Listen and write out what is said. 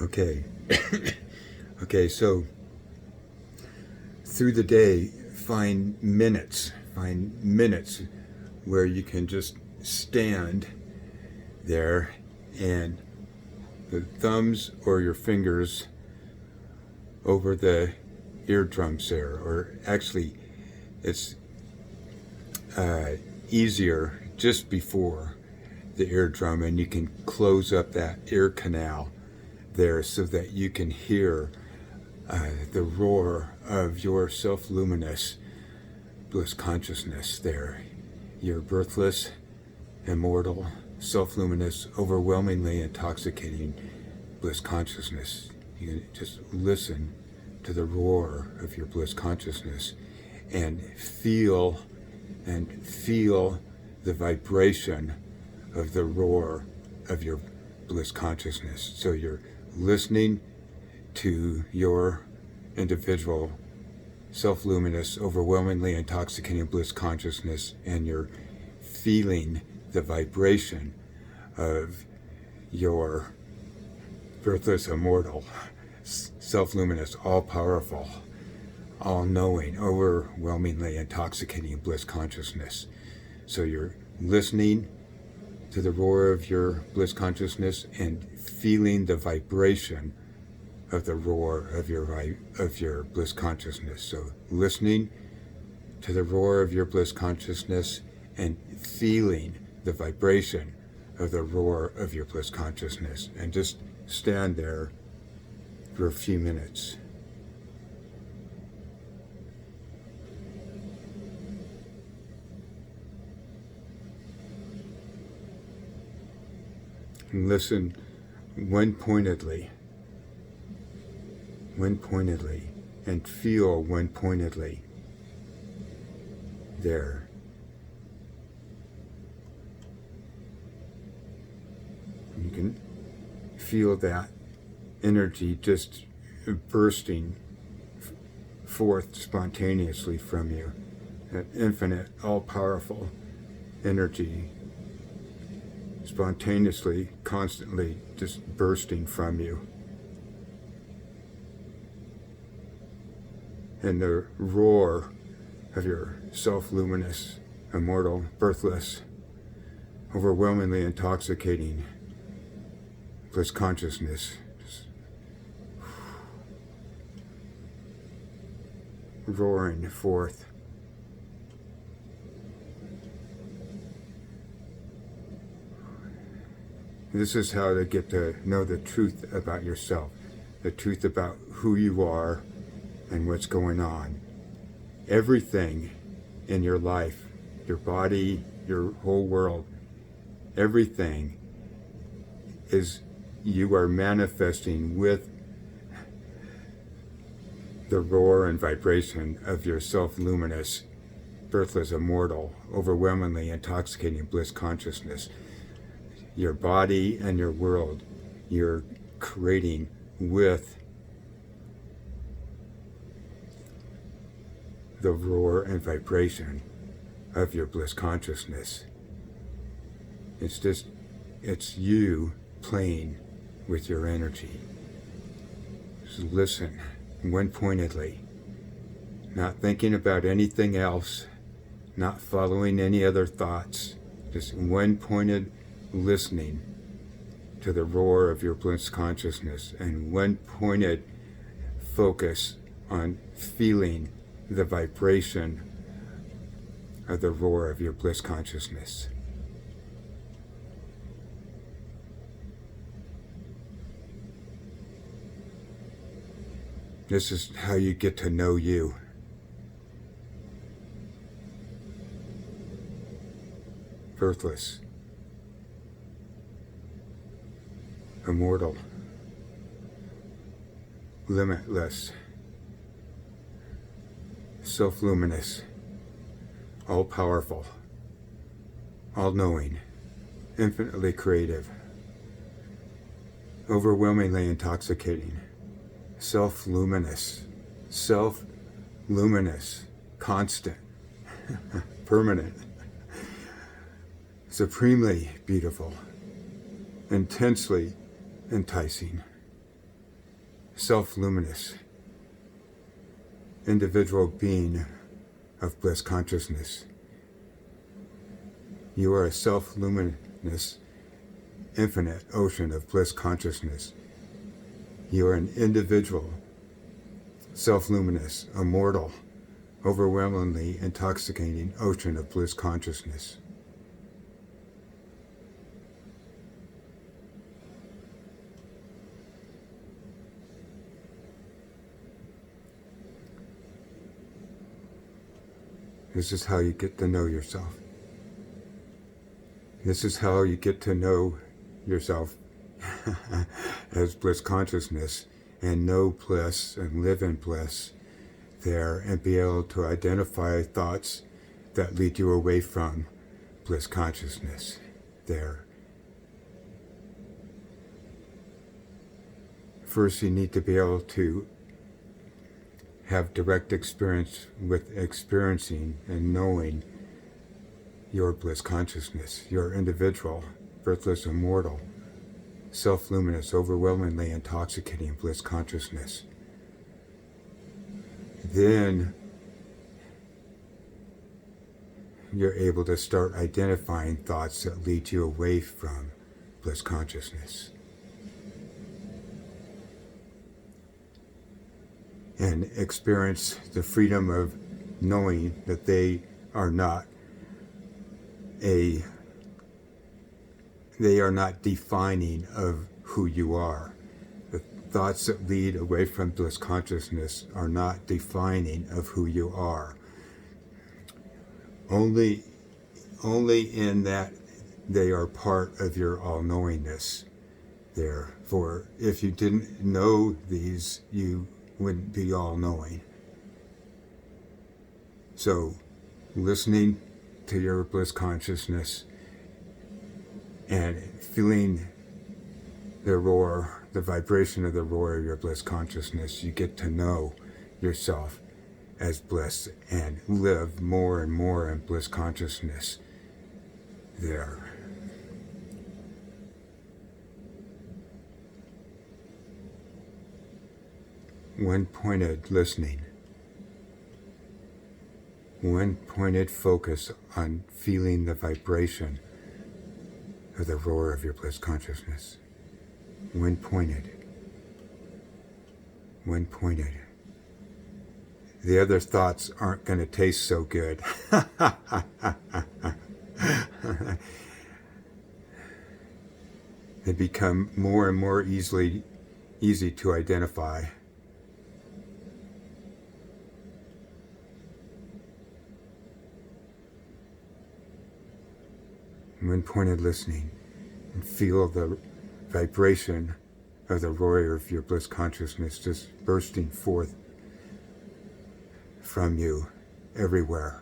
Okay. Okay, so through the day, find minutes where you can just stand there and the thumbs or your fingers over the eardrums there, or actually it's easier just before the eardrum, and you can close up that ear canal there so that you can hear the roar of your self-luminous bliss consciousness there. Your birthless, immortal, self-luminous, overwhelmingly intoxicating bliss consciousness. You can just listen to the roar of your bliss consciousness and feel the vibration of the roar of your bliss consciousness. So you're listening to your individual self-luminous, overwhelmingly intoxicating bliss consciousness, and you're feeling the vibration of your birthless, immortal, self-luminous, all-powerful, all-knowing, overwhelmingly intoxicating bliss consciousness. So you're listening to the roar of your bliss consciousness and feeling the vibration of the roar of your bliss consciousness. So listening to the roar of your bliss consciousness and feeling the vibration of the roar of your bliss consciousness, and just stand there for a few minutes. And listen one-pointedly, and feel one-pointedly there. You can feel that energy just bursting forth spontaneously from you, that infinite, all-powerful energy spontaneously, constantly just bursting from you. And the roar of your self-luminous, immortal, birthless, overwhelmingly intoxicating bliss consciousness just roaring forth. This is how to get to know the truth about yourself, the truth about who you are and what's going on. Everything in your life, your body, your whole world, everything is, you are manifesting with the roar and vibration of your self-luminous, birthless, immortal, overwhelmingly intoxicating bliss consciousness. Your body and your world, you're creating with the roar and vibration of your bliss consciousness. It's you playing with your energy. Just listen one-pointedly, not thinking about anything else, not following any other thoughts, just one-pointed listening to the roar of your bliss consciousness, and one-pointed focus on feeling the vibration of the roar of your bliss consciousness. This is how you get to know you. Birthless, immortal, limitless, self-luminous, all-powerful, all-knowing, infinitely creative, overwhelmingly intoxicating, self-luminous, constant, permanent, supremely beautiful, intensely enticing, self-luminous individual being of bliss consciousness. You are a self-luminous infinite ocean of bliss consciousness. You are an individual, self-luminous, immortal, overwhelmingly intoxicating ocean of bliss consciousness. This is how you get to know yourself. This is how you get to know yourself as bliss consciousness, and know bliss and live in bliss there, and be able to identify thoughts that lead you away from bliss consciousness there. First, you need to be able to have direct experience with experiencing and knowing your bliss consciousness, your individual, birthless, immortal, self-luminous, overwhelmingly intoxicating bliss consciousness. Then you're able to start identifying thoughts that lead you away from bliss consciousness. And experience the freedom of knowing that they are not defining of who you are. The thoughts that lead away from bliss consciousness are not defining of who you are. Only in that they are part of your all-knowingness there. For if you didn't know these, you wouldn't be all-knowing. So, listening to your bliss consciousness and feeling the roar, the vibration of the roar of your bliss consciousness, you get to know yourself as bliss and live more and more in bliss consciousness there. One-pointed listening. One-pointed focus on feeling the vibration of the roar of your bliss consciousness. One-pointed. One-pointed. The other thoughts aren't going to taste so good. They become more and more easy to identify. One-pointed listening, and feel the vibration of the roar of your bliss consciousness just bursting forth from you everywhere.